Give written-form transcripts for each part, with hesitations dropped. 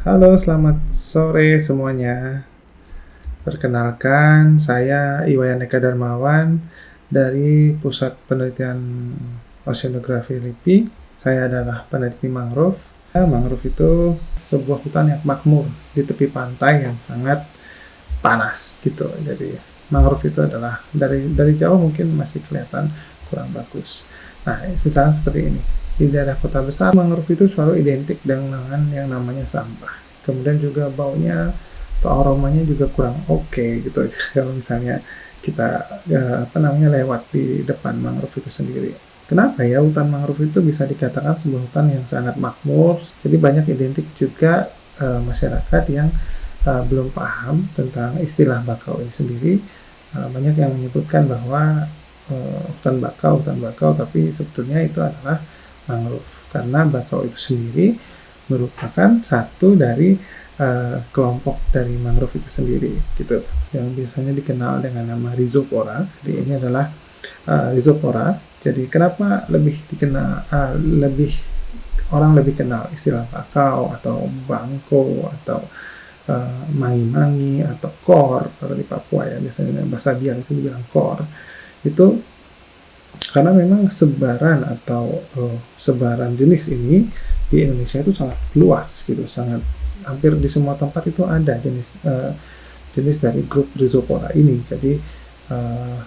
Halo, selamat sore semuanya. Perkenalkan, saya Iwayan Eka Darmawan dari Pusat Penelitian Oceanografi LIPI. Saya adalah peneliti mangrove. Mangrove itu sebuah hutan yang makmur di tepi pantai yang sangat panas gitu. Jadi mangrove itu adalah dari jauh mungkin masih kelihatan kurang bagus. Nah, misalnya seperti ini. Di daerah kota besar, mangrove itu selalu identik dengan yang namanya sampah. Kemudian juga baunya atau aromanya juga kurang oke gitu. Kalau misalnya kita lewat di depan mangrove itu sendiri. Kenapa ya hutan mangrove itu bisa dikatakan sebuah hutan yang sangat makmur? Jadi banyak identik juga masyarakat yang belum paham tentang istilah bakau ini sendiri. Banyak yang menyebutkan bahwa hutan bakau, tapi sebetulnya itu adalah mangrove karena bakau itu sendiri merupakan satu dari kelompok dari mangrove itu sendiri gitu, yang biasanya dikenal dengan nama Rhizopora. Jadi ini adalah Rhizopora. Jadi kenapa orang lebih kenal istilah bakau atau bangko atau mangi-mangi atau kor kalau di Papua ya, biasanya bahasa Biak itu dibilang kor. Itu karena memang sebaran jenis ini di Indonesia itu sangat luas gitu, sangat hampir di semua tempat itu ada jenis dari grup Rhizopora ini. Jadi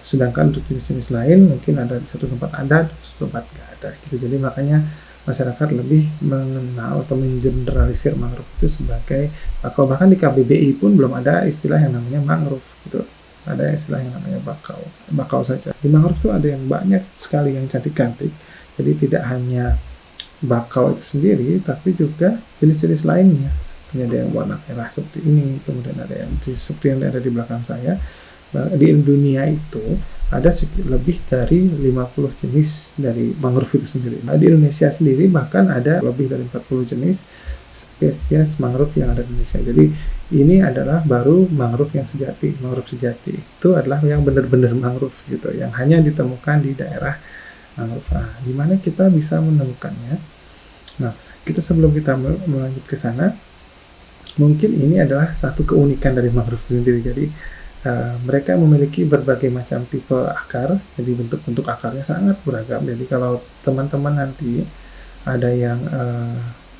sedangkan untuk jenis-jenis lain mungkin ada di satu tempat ada, di satu tempat nggak ada gitu. Jadi makanya masyarakat lebih mengenal atau mengeneralisir mangrove itu sebagai bakau. Bahkan di KBBI pun belum ada istilah yang namanya mangrove gitu. Ada istilah yang namanya bakau saja. Di mangrove itu ada yang banyak sekali yang cantik-cantik. Jadi tidak hanya bakau itu sendiri, tapi juga jenis-jenis lainnya. Ada yang warna merah seperti ini, kemudian ada yang seperti yang ada di belakang saya. Di dunia itu ada lebih dari 50 jenis dari mangrove itu sendiri. Di Indonesia sendiri bahkan ada lebih dari 40 jenis spesies mangrove yang ada di Indonesia. Jadi ini adalah baru mangrove yang sejati. Mangrove sejati itu adalah yang benar-benar mangrove gitu, yang hanya ditemukan di daerah mangrove. Nah, di mana kita bisa menemukannya? Nah, sebelum kita melanjut ke sana, mungkin ini adalah satu keunikan dari mangrove itu sendiri. Jadi mereka memiliki berbagai macam tipe akar, jadi bentuk-bentuk akarnya sangat beragam. Jadi kalau teman-teman nanti ada yang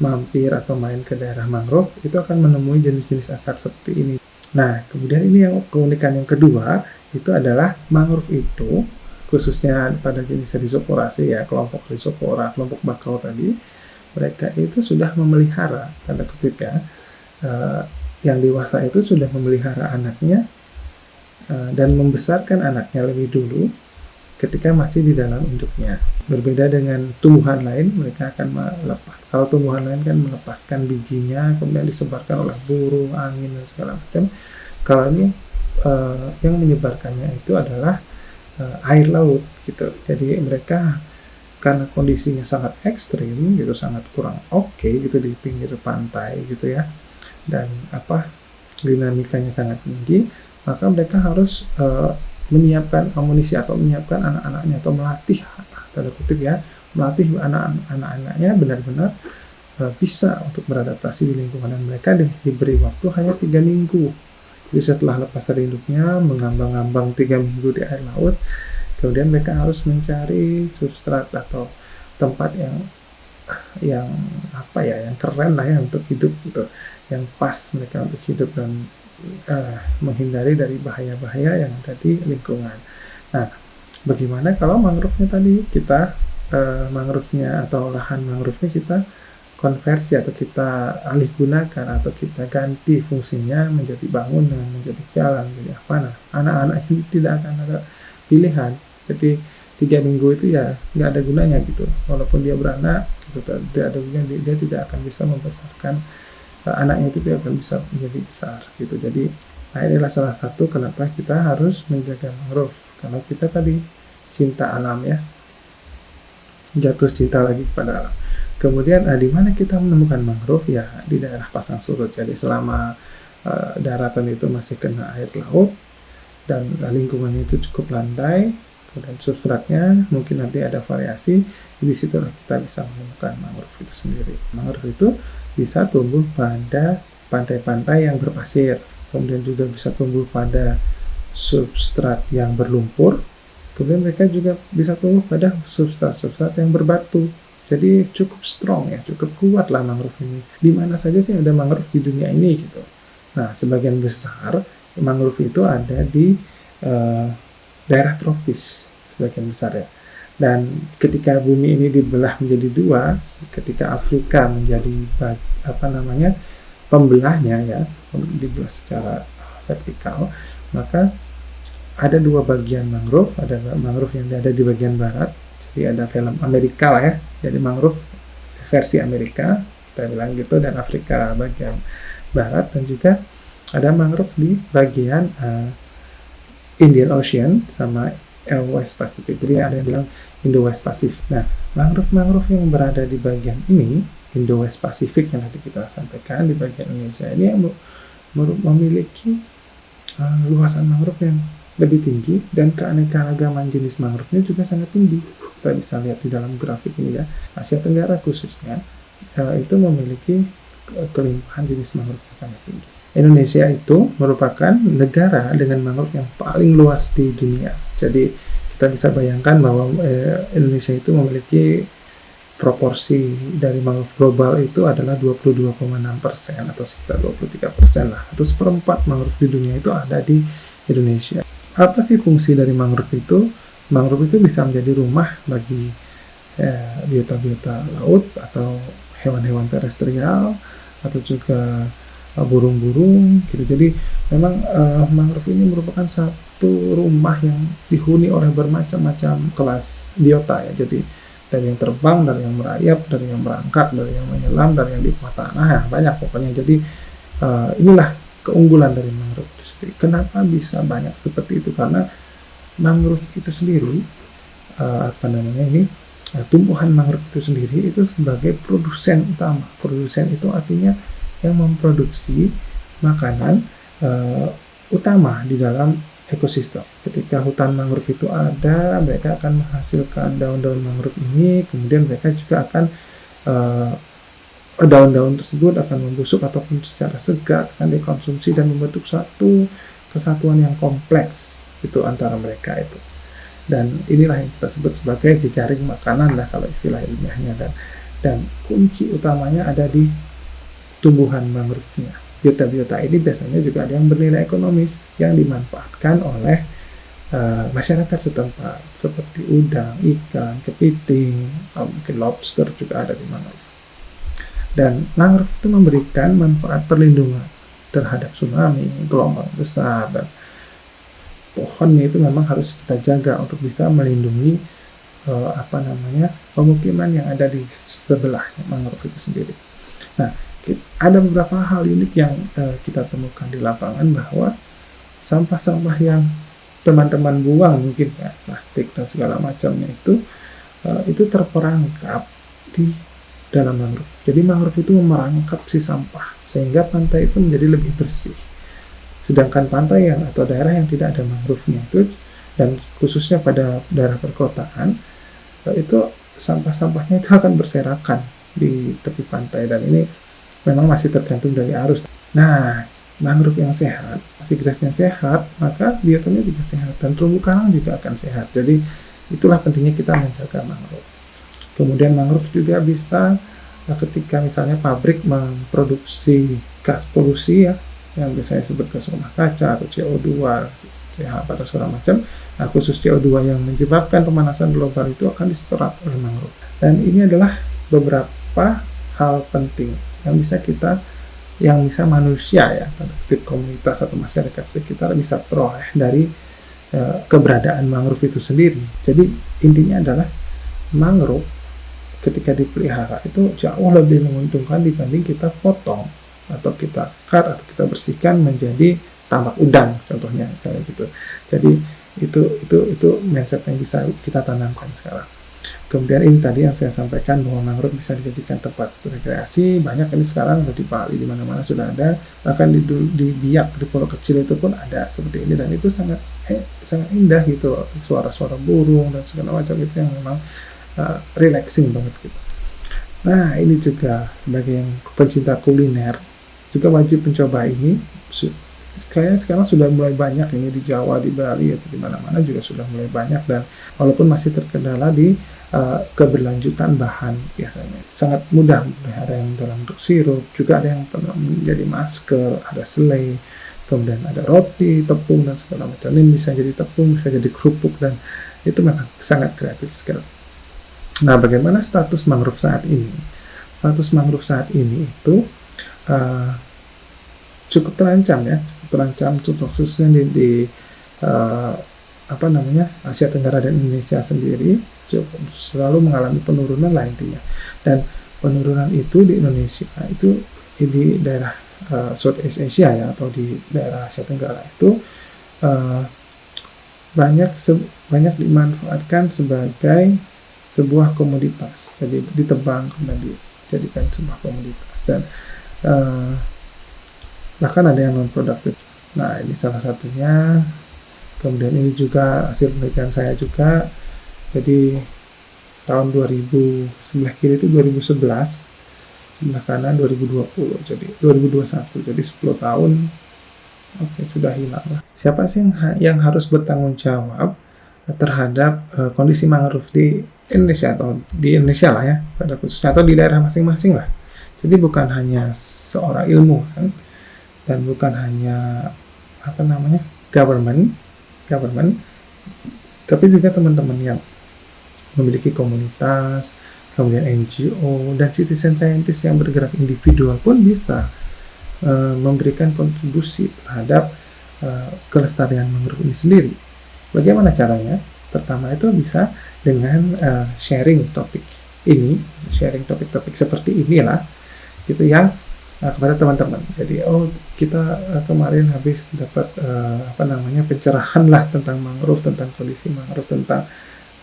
mampir atau main ke daerah mangrove, itu akan menemui jenis-jenis akar seperti ini. Nah, kemudian ini yang keunikan yang kedua, itu adalah mangrove itu, khususnya pada jenis Rhizoporaceae ya, kelompok Rhizopora, kelompok bakau tadi, mereka itu sudah memelihara, tanda kutip ya, yang dewasa itu sudah memelihara anaknya dan membesarkan anaknya lebih dulu ketika masih di dalam induknya. Berbeda dengan tumbuhan lain, mereka akan melepas. Kalau tumbuhan lain kan melepaskan bijinya, kemudian disebarkan oleh burung, angin, dan segala macam. Kalau ini yang menyebarkannya itu adalah air laut gitu. Jadi mereka karena kondisinya sangat ekstrim gitu, sangat kurang oke gitu di pinggir pantai gitu ya, dan dinamikanya sangat tinggi, maka mereka harus menyiapkan amunisi atau menyiapkan anak-anaknya atau melatih, tanda kutip ya, melatih anak-anaknya benar-benar bisa untuk beradaptasi di lingkungan, dan mereka diberi waktu hanya 3 minggu. Jadi setelah lepas dari induknya, mengambang-ambang 3 minggu di air laut, kemudian mereka harus mencari substrat atau tempat yang keren lah ya untuk hidup gitu, yang pas mereka untuk hidup dan menghindari dari bahaya-bahaya yang ada di lingkungan. Nah, bagaimana kalau mangrove-nya tadi kita mangrove-nya atau lahan mangrove-nya kita konversi atau kita alih gunakan atau kita ganti fungsinya menjadi bangunan, menjadi jalan, menjadi apa? Nah, anak-anak ini tidak akan ada pilihan. Jadi 3 minggu itu ya nggak ada gunanya gitu. Walaupun dia beranak, gitu, tidak ada gunanya, dia tidak akan bisa membesarkan anaknya, itu tidak akan bisa menjadi besar gitu. Jadi inilah salah satu kenapa kita harus menjaga mangrove, karena kita tadi cinta alam ya, jatuh cinta lagi kepada alam. Kemudian di mana kita menemukan mangrove ya di daerah pasang surut. Jadi selama daratan itu masih kena air laut dan lingkungannya itu cukup landai, kemudian substratnya mungkin nanti ada variasi. Di situ kita bisa menemukan mangrove itu sendiri. Mangrove itu bisa tumbuh pada pantai-pantai yang berpasir, kemudian juga bisa tumbuh pada substrat yang berlumpur, kemudian mereka juga bisa tumbuh pada substrat-substrat yang berbatu. Jadi cukup strong ya, cukup kuat lah mangrove ini. Di mana saja sih ada mangrove di dunia ini gitu. Nah, sebagian besar mangrove itu ada di daerah tropis, sebagian besar ya. Dan ketika bumi ini dibelah menjadi dua, ketika Afrika menjadi pembelahnya ya, dibelah secara vertikal, maka ada dua bagian mangrove. Ada mangrove yang ada di bagian barat, jadi ada film Amerika lah ya, jadi mangrove versi Amerika kita bilang gitu, dan Afrika bagian barat, dan juga ada mangrove di bagian Indian Ocean sama West Pacific. Jadi ada yang bilang Indo-West Pacific. Nah, mangrove yang berada di bagian ini, Indo-West Pacific yang tadi kita sampaikan, di bagian Indonesia ini yang memiliki luasan mangrove yang lebih tinggi, dan keanekaragaman jenis mangrove-nya juga sangat tinggi. Kita bisa lihat di dalam grafik ini ya. Asia Tenggara khususnya itu memiliki kelimpahan jenis mangrove yang sangat tinggi. Indonesia itu merupakan negara dengan mangrove yang paling luas di dunia. Jadi kita bisa bayangkan bahwa Indonesia itu memiliki proporsi dari mangrove global itu adalah 22,6% atau sekitar 23% lah, atau seperempat mangrove di dunia itu ada di Indonesia. Apa sih fungsi dari mangrove itu? Mangrove itu bisa menjadi rumah bagi biota-biota laut atau hewan-hewan terestrial, atau juga burung-burung gitu. Jadi memang mangrove ini merupakan satu rumah yang dihuni oleh bermacam-macam kelas biota ya. Jadi dari yang terbang, dari yang merayap, dari yang merangkak, dari yang menyelam, dari yang di bawah tanah, ya, banyak pokoknya. Jadi inilah keunggulan dari mangrove itu sendiri. Kenapa bisa banyak seperti itu? Karena mangrove itu sendiri tumbuhan mangrove itu sendiri itu sebagai produsen utama. Produsen itu artinya yang memproduksi makanan utama di dalam ekosistem. Ketika hutan mangrove itu ada, mereka akan menghasilkan daun-daun mangrove ini, kemudian mereka juga akan daun-daun tersebut akan membusuk ataupun secara segar akan dikonsumsi dan membentuk satu kesatuan yang kompleks itu antara mereka itu. Dan inilah yang kita sebut sebagai jejaring makanan lah kalau istilah ilmiahnya, dan kunci utamanya ada di tumbuhan mangrove-nya. Biota-biota ini biasanya juga ada yang bernilai ekonomis yang dimanfaatkan oleh masyarakat setempat, seperti udang, ikan, kepiting, mungkin lobster juga ada di mangrove. Dan mangrove itu memberikan manfaat perlindungan terhadap tsunami, gelombang besar, dan pohonnya itu memang harus kita jaga untuk bisa melindungi pemukiman yang ada di sebelahnya mangrove itu sendiri. Nah, ada beberapa hal unik yang kita temukan di lapangan, bahwa sampah-sampah yang teman-teman buang mungkin ya, plastik dan segala macamnya itu terperangkap di dalam mangrove. Jadi mangrove itu merangkap si sampah sehingga pantai itu menjadi lebih bersih. Sedangkan pantai atau daerah yang tidak ada mangrove-nya itu, dan khususnya pada daerah perkotaan, itu sampah-sampahnya itu akan berserakan di tepi pantai, dan ini memang masih tergantung dari arus. Nah, mangrove yang sehat, seagrass-nya sehat, maka biotanya juga sehat, dan terumbu karang juga akan sehat. Jadi itulah pentingnya kita menjaga mangrove. Kemudian mangrove juga bisa ketika misalnya pabrik memproduksi gas polusi ya, yang biasanya disebut gas rumah kaca atau CO2, CH pada segala macam. Nah, khusus CO2 yang menyebabkan pemanasan global itu akan diserap oleh mangrove. Dan ini adalah beberapa hal penting yang bisa manusia ya, komunitas atau masyarakat sekitar bisa peroleh dari keberadaan mangrove itu sendiri. Jadi intinya adalah mangrove ketika dipelihara itu jauh lebih menguntungkan dibanding kita potong atau kita cut atau kita bersihkan menjadi tambak udang contohnya gitu. Jadi itu mindset yang bisa kita tanamkan sekarang. Kemudian ini tadi yang saya sampaikan bahwa mangrove bisa dijadikan tempat rekreasi, banyak ini sekarang di Bali di mana-mana sudah ada, bahkan di Biak di pulau kecil itu pun ada seperti ini, dan itu sangat indah gitu, suara-suara burung dan segala macam itu yang memang relaxing banget gitu. Nah ini juga sebagai yang pencinta kuliner juga wajib mencoba ini. Kayaknya sekarang sudah mulai banyak ini di Jawa, di Bali, atau di mana-mana juga sudah mulai banyak, dan walaupun masih terkendala di keberlanjutan bahan, biasanya sangat mudah. Ada yang dalam bentuk sirup, juga ada yang menjadi masker, ada selai, kemudian ada roti, tepung, dan segala macam. Ini bisa jadi tepung, bisa jadi kerupuk, dan itu memang sangat kreatif sekali. Nah, bagaimana status mangrove saat ini? Status mangrove saat ini itu cukup terancam ya, terancam khususnya di Asia Tenggara dan Indonesia sendiri selalu mengalami penurunan lah intinya. Dan penurunan itu di Indonesia itu di daerah Southeast Asia ya, atau di daerah Asia Tenggara itu banyak dimanfaatkan sebagai sebuah komoditas. Jadi ditebang kemudian dijadikan sebuah komoditas, dan bahkan ada yang non produktif. Nah ini salah satunya. Kemudian ini juga hasil penelitian saya juga. Jadi tahun 2000 sebelah kiri itu 2011, sebelah kanan 2020, jadi 2021, jadi 10 tahun sudah hilang lah. Siapa sih yang harus bertanggung jawab terhadap kondisi mangrove di Indonesia, atau di Indonesia lah ya pada khususnya, atau di daerah masing-masing lah. Jadi bukan hanya seorang ilmuwan, dan bukan hanya government, tapi juga teman-teman yang memiliki komunitas, kemudian NGO, dan citizen scientist yang bergerak individual pun bisa memberikan kontribusi terhadap kelestarian mangrove ini sendiri. Bagaimana caranya? Pertama itu bisa dengan sharing topik seperti inilah gitu, yang kepada teman-teman. Jadi kita kemarin habis dapat pencerahan lah tentang mangrove, tentang kondisi mangrove, tentang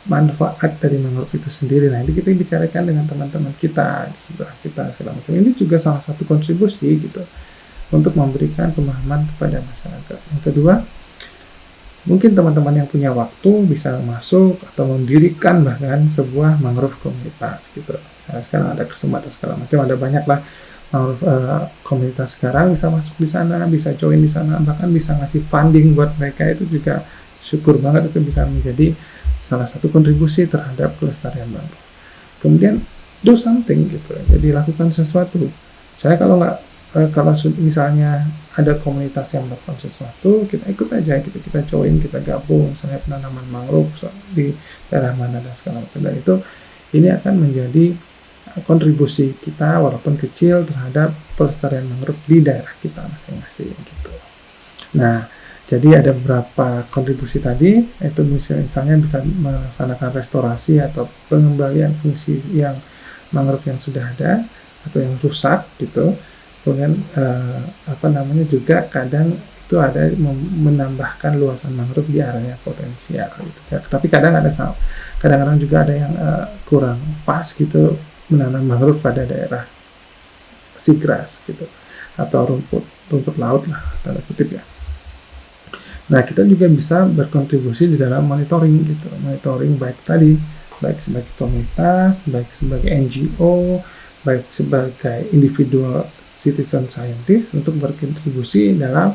manfaat dari mangrove itu sendiri. Nah ini kita bicarakan dengan teman-teman kita di sebelah kita segala macam. Ini juga salah satu kontribusi gitu untuk memberikan pemahaman kepada masyarakat. Yang kedua, mungkin teman-teman yang punya waktu bisa masuk atau mendirikan bahkan sebuah mangrove komunitas gitu. Misalnya sekarang ada kesempatan segala macam, ada banyak lah komunitas sekarang, bisa masuk di sana, bisa join di sana, bahkan bisa ngasih funding buat mereka. Itu juga syukur banget, itu bisa menjadi salah satu kontribusi terhadap kelestarian mangrove. Kemudian do something gitu, jadi lakukan sesuatu. Saya kalau misalnya ada komunitas yang melakukan sesuatu, kita ikut aja gitu, kita join, kita gabung, misalnya penanaman mangrove di daerah mana dan segala macam. Dan itu ini akan menjadi kontribusi kita walaupun kecil terhadap pelestarian mangrove di daerah kita masing-masing gitu. Nah, jadi ada beberapa kontribusi tadi, itu misalnya bisa melaksanakan restorasi atau pengembalian fungsi yang mangrove yang sudah ada atau yang rusak gitu. Kemudian juga kadang itu ada menambahkan luasan mangrove di area potensial gitu. Tapi kadang-kadang juga ada yang kurang pas gitu menanam mangrove pada daerah seagrass gitu, atau rumput laut lah tanda kutip ya. Nah kita juga bisa berkontribusi di dalam monitoring gitu, monitoring baik sebagai komunitas, baik sebagai NGO, baik sebagai individual citizen scientist untuk berkontribusi dalam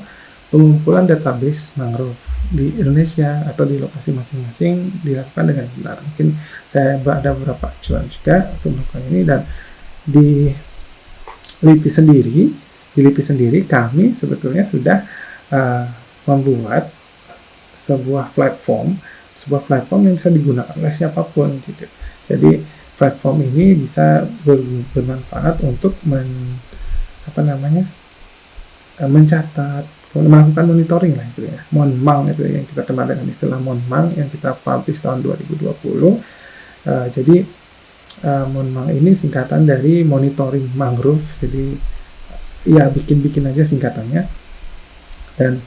pengumpulan database mangrove di Indonesia atau di lokasi masing-masing dilakukan dengan benar. Mungkin saya ada beberapa acuan juga untuk melakukan ini, dan di LIPI sendiri kami sebetulnya sudah membuat sebuah platform yang bisa digunakan oleh siapapun gitu. Jadi platform ini bisa bermanfaat untuk mencatat, melakukan monitoring lah itu ya. Monmang itu yang kita kenal dengan istilah Monmang yang kita publish tahun 2020. Jadi Monmang ini singkatan dari monitoring mangrove. Jadi ya bikin aja singkatannya. Dan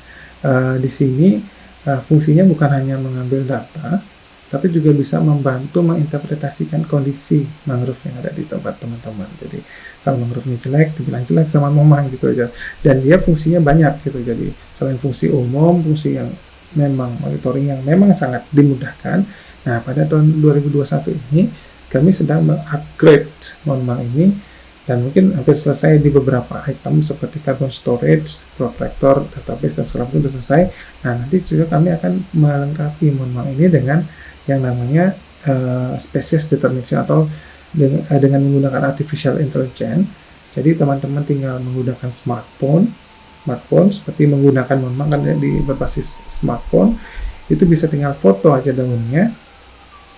di sini fungsinya bukan hanya mengambil data, tapi juga bisa membantu menginterpretasikan kondisi mangrove yang ada di tempat teman-teman. Jadi kalau mangrove-nya jelek, dibilang jelek sama Momang gitu aja. Dan dia fungsinya banyak gitu. Jadi selain fungsi umum, fungsi yang memang monitoring yang memang sangat dimudahkan. Nah, pada tahun 2021 ini kami sedang mengupgrade Momang ini, dan mungkin hampir selesai di beberapa item seperti carbon storage, protractor, database, dan segala macam sudah selesai. Nah, nanti juga kami akan melengkapi Momang ini dengan yang namanya species determination, atau dengan menggunakan artificial intelligence. Jadi teman-teman tinggal menggunakan smartphone seperti menggunakan Momang kan di berbasis smartphone, itu bisa tinggal foto aja daunnya,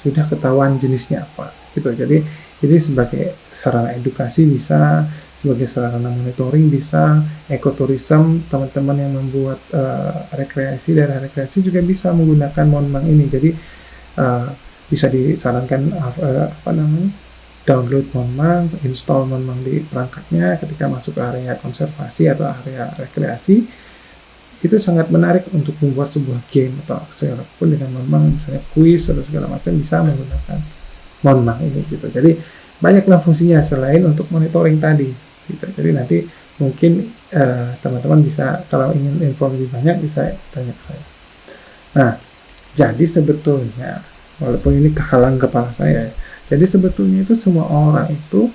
sudah ketahuan jenisnya apa gitu. Jadi ini sebagai sarana edukasi bisa, sebagai sarana monitoring bisa, ekoturism, teman-teman yang membuat rekreasi, daerah rekreasi juga bisa menggunakan Momang ini. Jadi bisa disarankan download Momang, install Momang di perangkatnya ketika masuk ke area konservasi atau area rekreasi. Itu sangat menarik untuk membuat sebuah game atau segala pun dengan Momang, misalnya kuis atau segala macam bisa menggunakan Momang ini gitu. Jadi banyaklah fungsinya selain untuk monitoring tadi gitu. Jadi nanti mungkin teman-teman bisa, kalau ingin info lebih banyak, bisa tanya ke saya. Nah, jadi sebetulnya walaupun ini kehalang kepala saya, jadi sebetulnya itu semua orang itu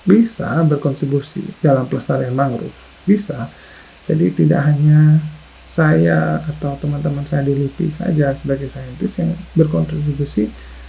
bisa berkontribusi dalam pelestarian mangrove, bisa. Jadi tidak hanya saya atau teman-teman saya di LIPI saja sebagai saintis yang berkontribusi,